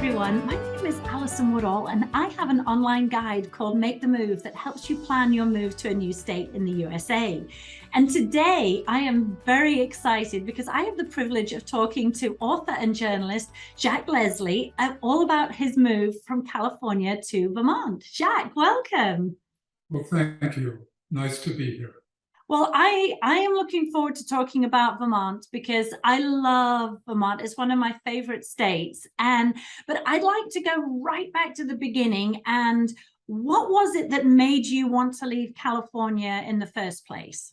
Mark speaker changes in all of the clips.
Speaker 1: everyone. My name is Alison Woodall, and I have an online guide called Make the Move that helps you plan your move to a new state in the USA. And today I am very excited because I have the privilege of talking to author and journalist Jacques Leslie all about his move from California to Vermont. Jacques, welcome.
Speaker 2: Well, thank you. Nice to be here.
Speaker 1: Well, I am looking forward to talking about Vermont because I love Vermont. It's one of my favorite states. But I'd like to go right back to the beginning. And what was it that made you want to leave California in the first place?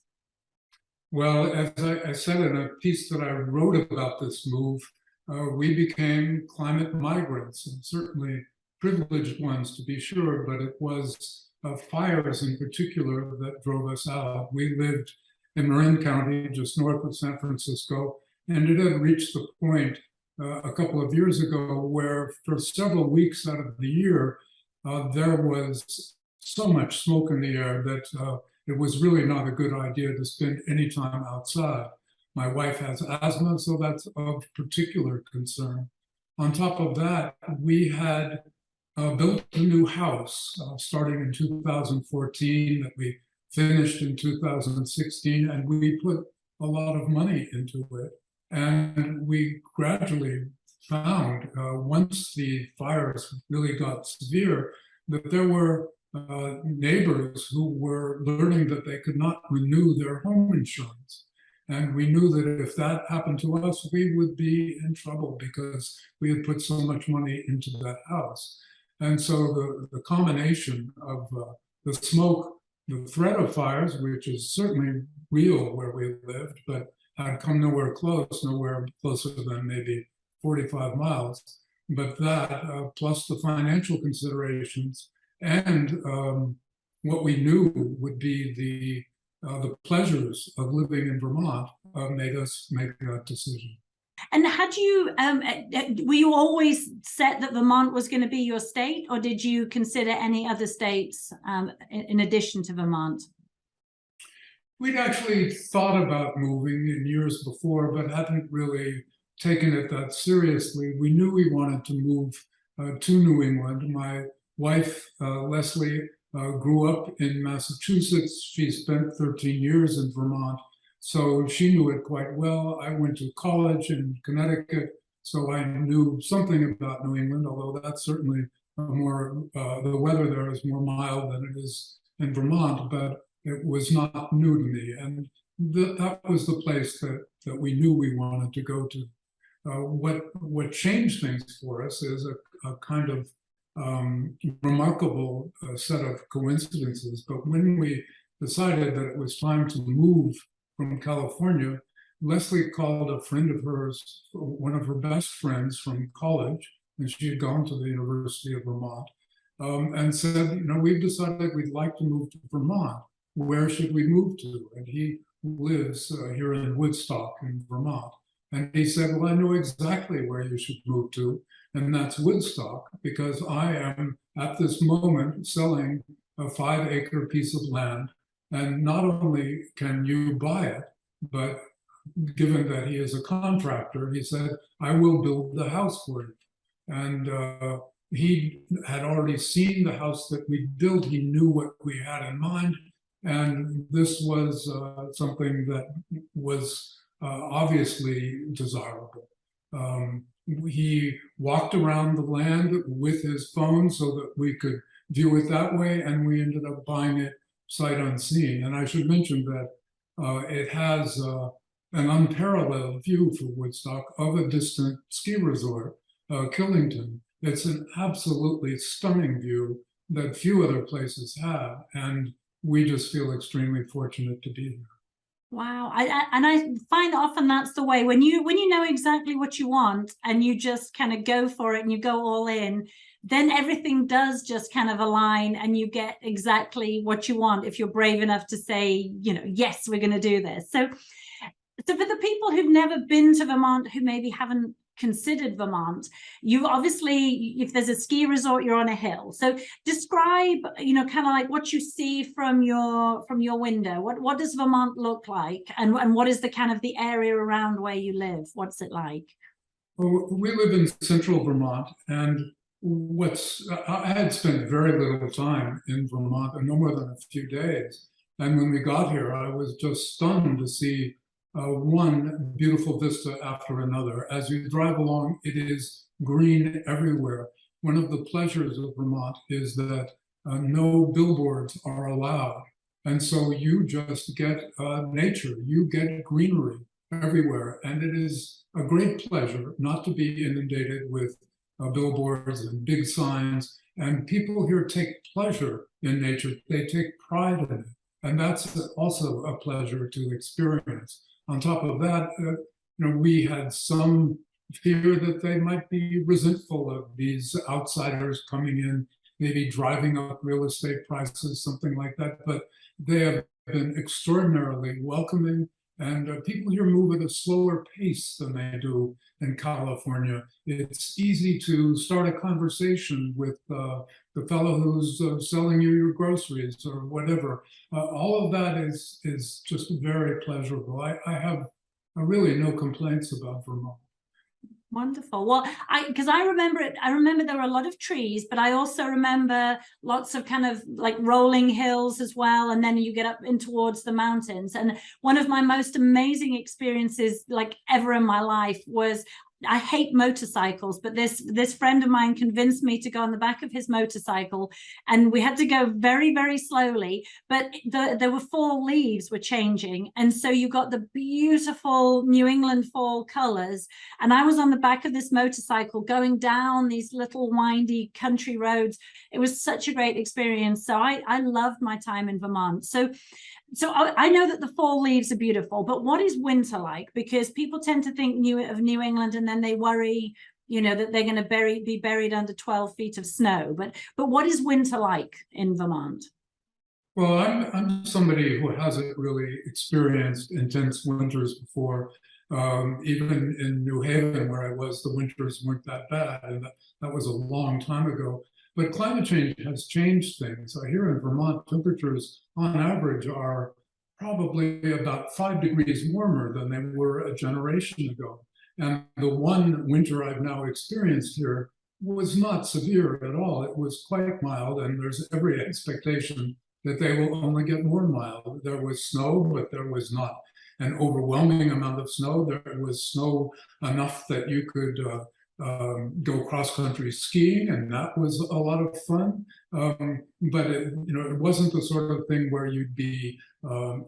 Speaker 2: Well, as I said in a piece that I wrote about this move, we became climate migrants, and certainly privileged ones to be sure, but it was fires in particular that drove us out. We lived in Marin County, just north of San Francisco, and it had reached the point a couple of years ago where for several weeks out of the year, there was so much smoke in the air that it was really not a good idea to spend any time outside. My wife has asthma, so that's of particular concern. On top of that, we had built a new house starting in 2014 that we finished in 2016, and we put a lot of money into it. And we gradually found, once the fires really got severe, that there were neighbors who were learning that they could not renew their home insurance. And we knew that if that happened to us, we would be in trouble because we had put so much money into that house. And so the combination of the smoke, the threat of fires, which is certainly real where we lived, but had come nowhere closer than maybe 45 miles. But that, plus the financial considerations and what we knew would be the pleasures of living in Vermont, made us make that decision.
Speaker 1: And had you, were you always set that Vermont was going to be your state, or did you consider any other states in addition to Vermont?
Speaker 2: We'd actually thought about moving in years before, but hadn't really taken it that seriously. We knew we wanted to move to New England. My wife, Leslie, grew up in Massachusetts. She spent 13 years in Vermont. So she knew it quite well. I went to college in Connecticut, so I knew something about New England, although that's certainly the weather there is more mild than it is in Vermont, but it was not new to me. And that was the place that we knew we wanted to go to. What changed things for us is a kind of remarkable set of coincidences. But when we decided that it was time to move from California, Leslie called a friend of hers, one of her best friends from college, and she had gone to the University of Vermont, and said, we've decided we'd like to move to Vermont. Where should we move to? And he lives here in Woodstock in Vermont. And he said, well, I know exactly where you should move to, and that's Woodstock, because I am at this moment selling a 5-acre piece of land. And not only can you buy it, but given that he is a contractor, he said, I will build the house for you. And he had already seen the house that we built. He knew what we had in mind. And this was something that was obviously desirable. He walked around the land with his phone so that we could view it that way, and we ended up buying it sight unseen. And I should mention that it has an unparalleled view for Woodstock of a distant ski resort, Killington. It's an absolutely stunning view that few other places have, and we just feel extremely fortunate to be here.
Speaker 1: Wow. I find often that's the way when you know exactly what you want and you just kind of go for it and you go all in, then everything does just kind of align and you get exactly what you want if you're brave enough to say, yes, we're going to do this. So for the people who've never been to Vermont, who maybe haven't considered Vermont, you obviously, if there's a ski resort, you're on a hill. So describe, kind of like what you see from your window. What does Vermont look like, and what is the kind of the area around where you live? What's it like?
Speaker 2: We live in central Vermont, and I had spent very little time in Vermont, no more than a few days. And when we got here, I was just stunned to see one beautiful vista after another. As you drive along, it is green everywhere. One of the pleasures of Vermont is that no billboards are allowed. And so you just get nature, you get greenery everywhere. And it is a great pleasure not to be inundated with billboards and big signs. And people here take pleasure in nature. They take pride in it. And that's also a pleasure to experience. On top of that, we had some fear that they might be resentful of these outsiders coming in, maybe driving up real estate prices, something like that. But they have been extraordinarily welcoming, and people here move at a slower pace than they do in California. It's easy to start a conversation with the fellow who's selling you your groceries or whatever. All of that is just very pleasurable. I have really no complaints about Vermont.
Speaker 1: Wonderful. Well, because I remember it, I remember there were a lot of trees, but I also remember lots of kind of like rolling hills as well. And then you get up in towards the mountains. And one of my most amazing experiences like ever in my life was, I hate motorcycles, but this friend of mine convinced me to go on the back of his motorcycle, and we had to go very, very slowly, but there were fall leaves were changing. And so you got the beautiful New England fall colors. And I was on the back of this motorcycle going down these little windy country roads. It was such a great experience. So I loved my time in Vermont. So I know that the fall leaves are beautiful, but what is winter like? Because people tend to think of New England and then they worry, that they're going to be buried under 12 feet of snow. But what is winter like in Vermont?
Speaker 2: Well, I'm somebody who hasn't really experienced intense winters before. Even in New Haven, where I was, the winters weren't that bad, and that was a long time ago. But climate change has changed things. Here in Vermont, temperatures on average are probably about 5 degrees warmer than they were a generation ago. And the one winter I've now experienced here was not severe at all. It was quite mild, and there's every expectation that they will only get more mild. There was snow, but there was not an overwhelming amount of snow. There was snow enough that you could go cross-country skiing, and that was a lot of fun. But it wasn't the sort of thing where you'd be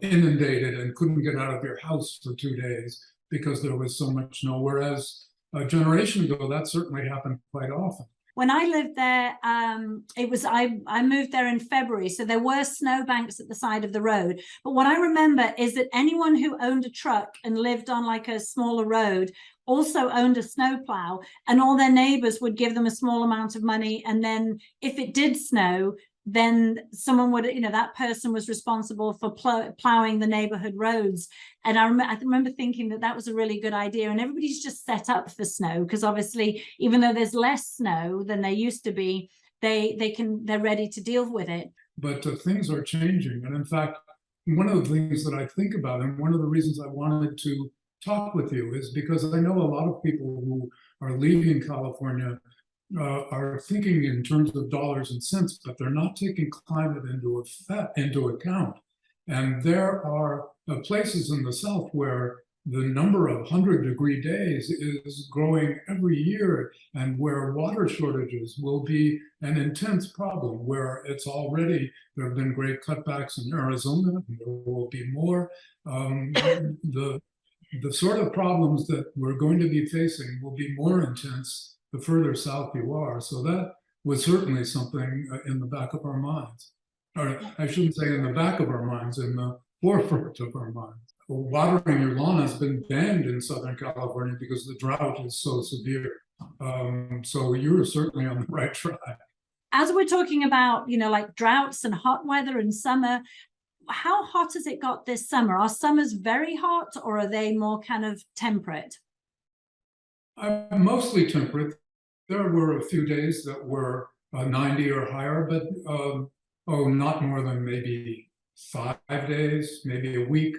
Speaker 2: inundated and couldn't get out of your house for 2 days because there was so much snow. Whereas a generation ago, that certainly happened quite often.
Speaker 1: When I lived there, I moved there in February, so there were snowbanks at the side of the road. But what I remember is that anyone who owned a truck and lived on like a smaller road also owned a snowplow, and all their neighbors would give them a small amount of money. And then if it did snow, then someone would, that person was responsible for plowing the neighborhood roads. And I remember thinking that was a really good idea. And everybody's just set up for snow, because obviously, even though there's less snow than there used to be, they're ready to deal with it.
Speaker 2: But things are changing. And in fact, one of the things that I think about, and one of the reasons I wanted to talk with you, is because I know a lot of people who are leaving California are thinking in terms of dollars and cents, but they're not taking climate into account. And there are places in the South where the number of 100-degree days is growing every year, and where water shortages will be an intense problem, where there have been great cutbacks in Arizona, and there will be more. The sort of problems that we're going to be facing will be more intense the further south you are. So that was certainly something in the back of our minds. Or I shouldn't say in the back of our minds, in the forefront of our minds. Watering your lawn has been banned in Southern California because the drought is so severe. So you're certainly on the right track.
Speaker 1: As we're talking about, like droughts and hot weather in summer, how hot has it got this summer? Are summers very hot, or are they more kind of temperate?
Speaker 2: Mostly temperate. There were a few days that were 90 or higher, but not more than maybe 5 days, maybe a week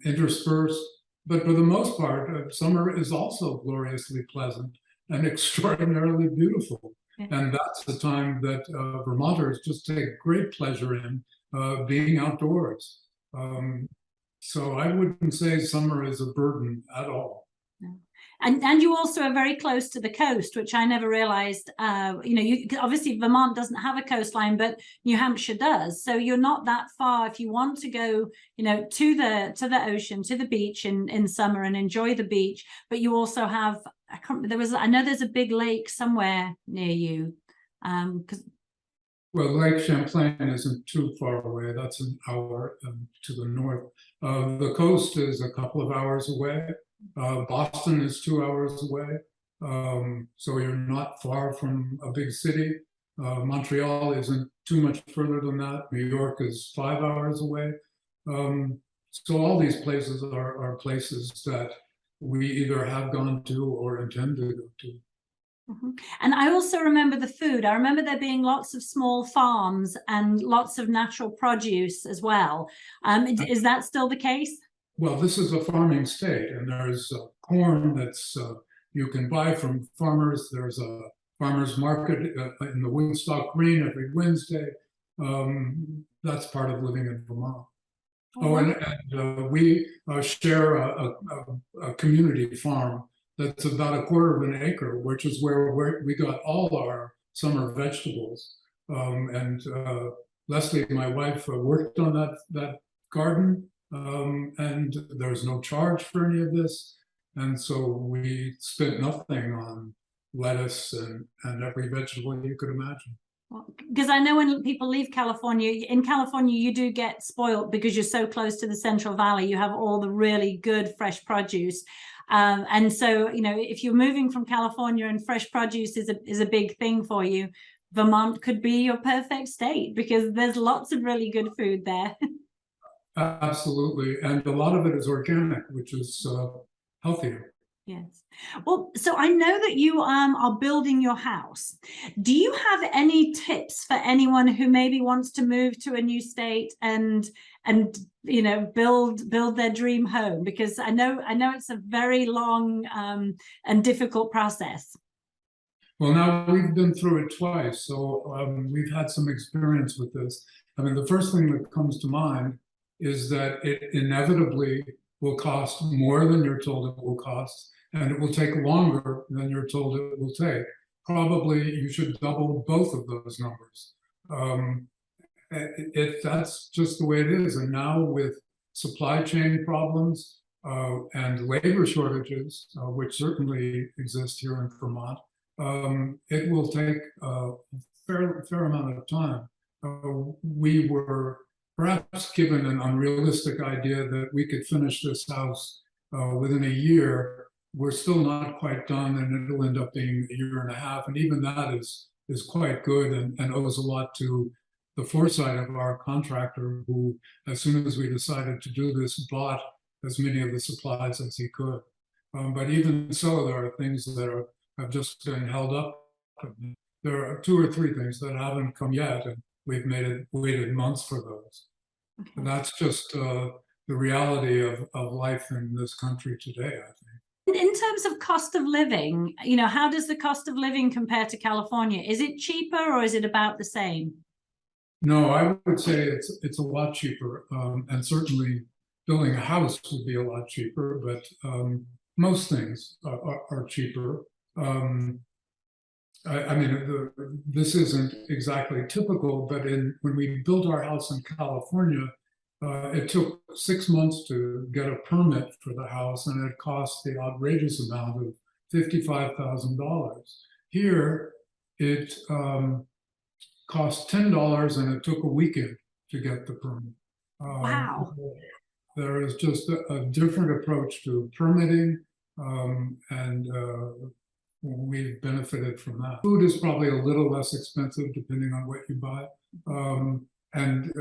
Speaker 2: interspersed. But for the most part, summer is also gloriously pleasant and extraordinarily beautiful.
Speaker 1: Yeah.
Speaker 2: And that's the time that Vermonters just take great pleasure in being outdoors. So I wouldn't say summer is a burden at all.
Speaker 1: And you also are very close to the coast, which I never realized. Obviously Vermont doesn't have a coastline, but New Hampshire does. So you're not that far if you want to go, to the ocean, to the beach in summer and enjoy the beach. But you also have, I know there's a big lake somewhere near you.
Speaker 2: Well, Lake Champlain isn't too far away. That's an hour to the north. The coast is a couple of hours away. Boston is 2 hours away. So you're not far from a big city. Montreal isn't too much further than that. New York is 5 hours away. So all these places are places that we either have gone to or intend to go to.
Speaker 1: Mm-hmm. And I also remember the food. I remember there being lots of small farms and lots of natural produce as well. Is that still the case?
Speaker 2: Well, this is a farming state, and there's corn that's you can buy from farmers. There's a farmers market in the Woodstock Green every Wednesday. That's part of living in Vermont. And we share a community farm that's about 1/4 of an acre, which is where we got all our summer vegetables. And Leslie, my wife, worked on that garden, and there's no charge for any of this. And so we spent nothing on lettuce and every vegetable you could imagine.
Speaker 1: Because I know when people leave California, in California, you do get spoiled because you're so close to the Central Valley. You have all the really good fresh produce. And so, if you're moving from California and fresh produce is a big thing for you, Vermont could be your perfect state because there's lots of really good food there.
Speaker 2: Absolutely. And a lot of it is organic, which is healthier.
Speaker 1: Yes. Well, so I know that you are building your house. Do you have any tips for anyone who maybe wants to move to a new state and build their dream home? Because I know it's a very long and difficult process.
Speaker 2: Well, now we've been through it twice, so we've had some experience with this. I mean, the first thing that comes to mind is that it inevitably will cost more than you're told it will cost, and it will take longer than you're told it will take. Probably you should double both of those numbers. That's just the way it is. And now with supply chain problems and labor shortages, which certainly exist here in Vermont, it will take a fair amount of time. We were perhaps given an unrealistic idea that we could finish this house within a year. We're still not quite done, and it'll end up being 1.5 years. And even that is quite good and owes a lot to the foresight of our contractor, who, as soon as we decided to do this, bought as many of the supplies as he could. But even so, there are things that have just been held up. There are 2 or 3 things that haven't come yet, and we've waited months for those. Okay. And that's just the reality of life in this country today, I think.
Speaker 1: In terms of cost of living, how does the cost of living compare to California? Is it cheaper or is it about the same?
Speaker 2: No, I would say it's a lot cheaper, and certainly building a house would be a lot cheaper, but most things are cheaper. This isn't exactly typical, but when we built our house in California, it took 6 months to get a permit for the house, and it cost the outrageous amount of $55,000. Here, it cost $10, and it took a weekend to get the permit.
Speaker 1: Wow.
Speaker 2: There is just a different approach to permitting, and we've benefited from that. Food is probably a little less expensive depending on what you buy, and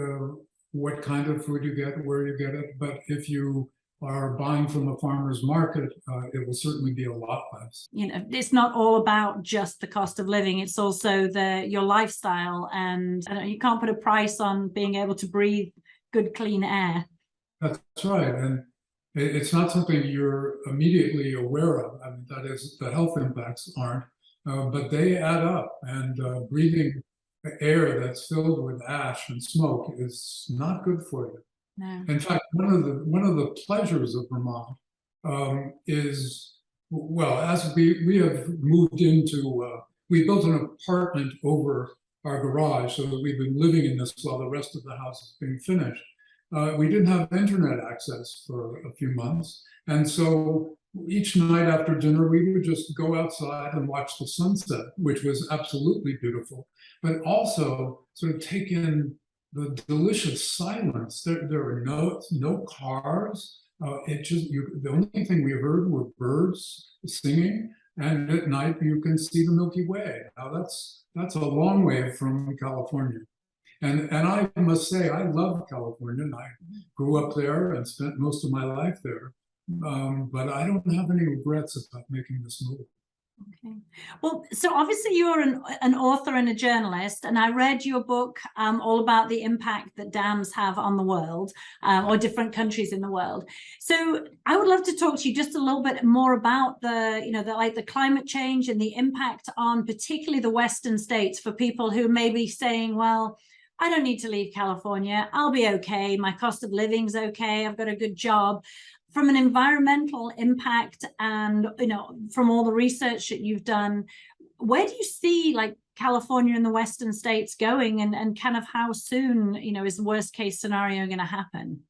Speaker 2: what kind of food you get, where you get it. But if you are buying from a farmer's market, it will certainly be a lot less.
Speaker 1: It's not all about just the cost of living. It's also your lifestyle, and you can't put a price on being able to breathe good, clean air.
Speaker 2: That's right. And It's not something you're immediately aware of. I mean, that is, the health impacts aren't, but they add up. And breathing air that's filled with ash and smoke is not good for you.
Speaker 1: No.
Speaker 2: In fact, one of the pleasures of Vermont is, well, as we have moved into, we built an apartment over our garage, so that we've been living in this while the rest of the house is being finished. We didn't have internet access for a few months, and so each night after dinner, we would just go outside and watch the sunset, which was absolutely beautiful, but also sort of take in the delicious silence. There were no cars. The only thing we heard were birds singing, and at night you can see the Milky Way. Now that's a long way from California. And I must say, I love California, and I grew up there and spent most of my life there. But I don't have any regrets about making this move.
Speaker 1: Okay. Well, so obviously you're an author and a journalist, and I read your book all about the impact that dams have on the world, or different countries in the world. So I would love to talk to you just a little bit more about the climate change and the impact on particularly the Western states for people who may be saying, well, I don't need to leave California. I'll be okay. My cost of living's okay. I've got a good job. From an environmental impact and, from all the research that you've done, where do you see like California and the Western states going, and kind of how soon, is the worst case scenario going to happen?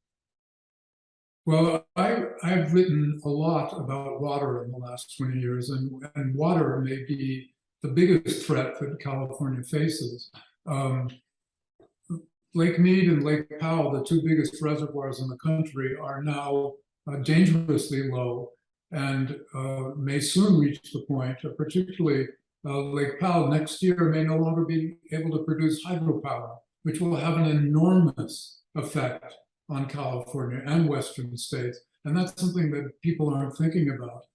Speaker 2: Well, I've written a lot about water in the last 20 years, and water may be the biggest threat that California faces. Lake Mead and Lake Powell, the two biggest reservoirs in the country, are now dangerously low and may soon reach the point, particularly Lake Powell next year may no longer be able to produce hydropower, which will have an enormous effect on California and Western states. And that's something that people aren't thinking about.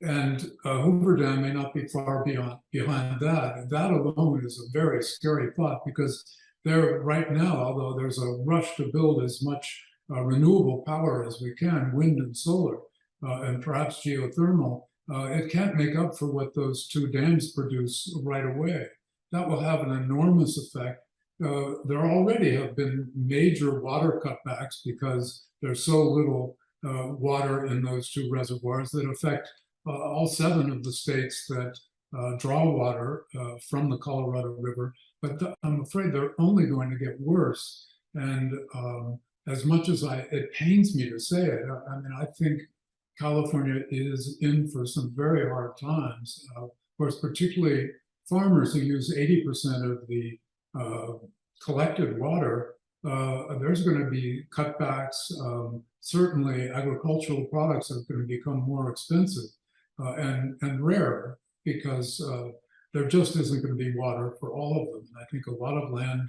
Speaker 2: And Hoover Dam may not be far behind that. And that alone is a very scary thought, because there right now, although there's a rush to build as much renewable power as we can, wind and solar, and perhaps geothermal, it can't make up for what those two dams produce right away. That will have an enormous effect. There already have been major water cutbacks because there's so little water in those two reservoirs that affect all 7 of the states that draw water from the Colorado River. But I'm afraid they're only going to get worse. And as much as it pains me to say it, I mean, I think California is in for some very hard times. Of course, particularly farmers who use 80% of the collected water, there's going to be cutbacks. Certainly, agricultural products are going to become more expensive and rarer, because there just isn't going to be water for all of them. And I think a lot of land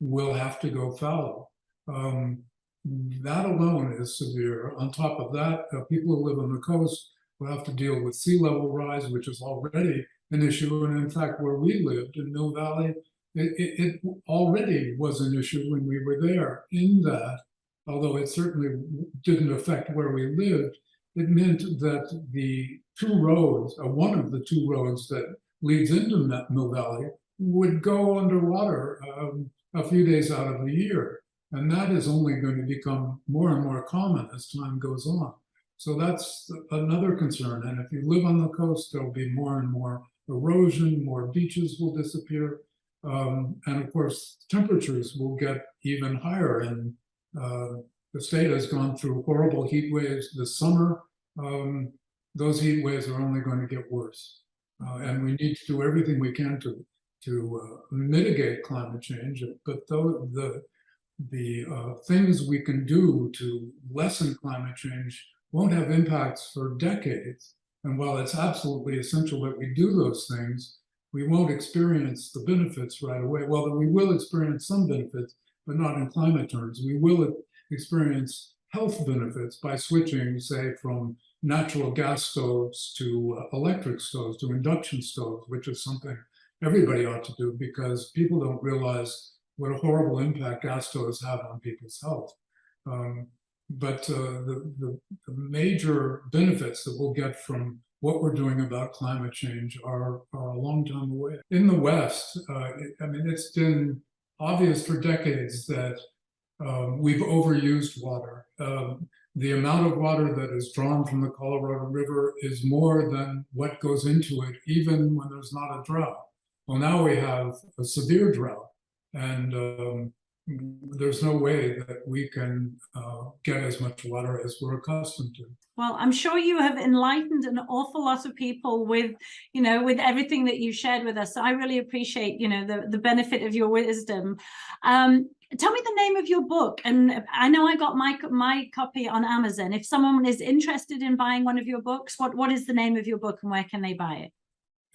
Speaker 2: will have to go fallow. That alone is severe. On top of that, people who live on the coast will have to deal with sea level rise, which is already an issue. And in fact, where we lived in Mill Valley, it already was an issue when we were there, in that, although it certainly didn't affect where we lived, it meant that the 2 roads, one of the 2 roads that leads into Mill Valley, would go underwater a few days out of the year. And that is only going to become more and more common as time goes on. So that's another concern. And if you live on the coast, there'll be more and more erosion, more beaches will disappear. And of course, temperatures will get even higher. And the state has gone through horrible heat waves this summer. Those heat waves are only going to get worse. And we need to do everything we can to mitigate climate change. But the things we can do to lessen climate change won't have impacts for decades. And while it's absolutely essential that we do those things, we won't experience the benefits right away. Well, we will experience some benefits, but not in climate terms. We will experience health benefits by switching, say, from natural gas stoves to electric stoves, to induction stoves, which is something everybody ought to do, because people don't realize what a horrible impact gas stoves have on people's health. the major benefits that we'll get from what we're doing about climate change are a long time away. In the West, I mean, it's been obvious for decades that we've overused water. The amount of water that is drawn from the Colorado River is more than what goes into it, even when there's not a drought. Well, now we have a severe drought, and there's no way that we can get as much water as we're accustomed to.
Speaker 1: Well, I'm sure you have enlightened an awful lot of people with, with everything that you shared with us. So I really appreciate, the benefit of your wisdom. Tell me the name of your book. And I know I got my copy on Amazon. If someone is interested in buying one of your books, what is the name of your book and where can they buy it?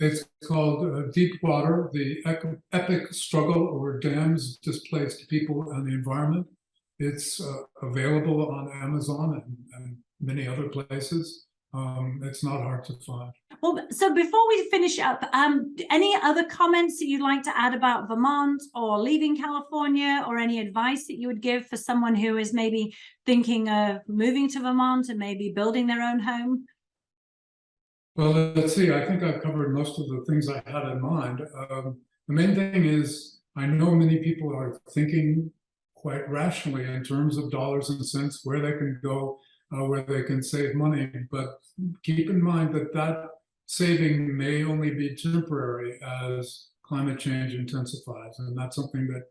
Speaker 2: It's called Deep Water, the Epic Struggle Over Dams, Displaced People, and the Environment. It's available on Amazon and many other places. It's not hard to find.
Speaker 1: Well, so before we finish up, any other comments that you'd like to add about Vermont or leaving California, or any advice that you would give for someone who is maybe thinking of moving to Vermont and maybe building their own home?
Speaker 2: Well, let's see. I think I've covered most of the things I had in mind. The main thing is I know many people are thinking quite rationally in terms of dollars and cents, where they can go, where they can save money. But keep in mind that that saving may only be temporary as climate change intensifies. And that's something that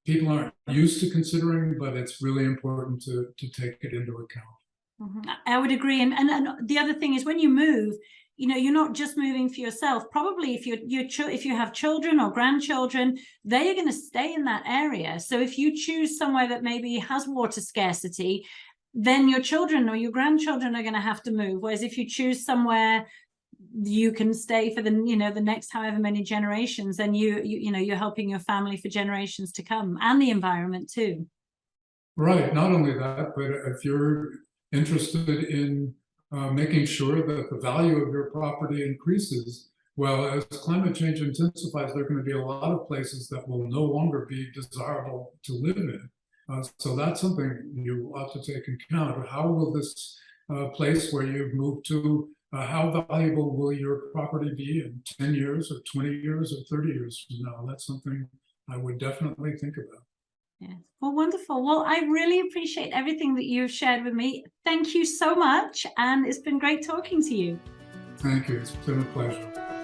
Speaker 2: people aren't used to considering, but it's really important to take it into account.
Speaker 1: Mm-hmm. I would agree. And the other thing is, when you move, you're not just moving for yourself. Probably if you have children or grandchildren, they are going to stay in that area. So if you choose somewhere that maybe has water scarcity, then your children or your grandchildren are going to have to move. Whereas if you choose somewhere you can stay for the the next however many generations, then you're helping your family for generations to come, and the environment too.
Speaker 2: Right. Not only that, but if you're interested in making sure that the value of your property increases, well, as climate change intensifies, there are going to be a lot of places that will no longer be desirable to live in. So that's something you ought to take into account. How will this place where you've moved to, how valuable will your property be in 10 years or 20 years or 30 years from now? That's something I would definitely think about.
Speaker 1: Yeah. Well, wonderful. Well, I really appreciate everything that you've shared with me. Thank you so much. And it's been great talking to you.
Speaker 2: Thank you. It's been a pleasure.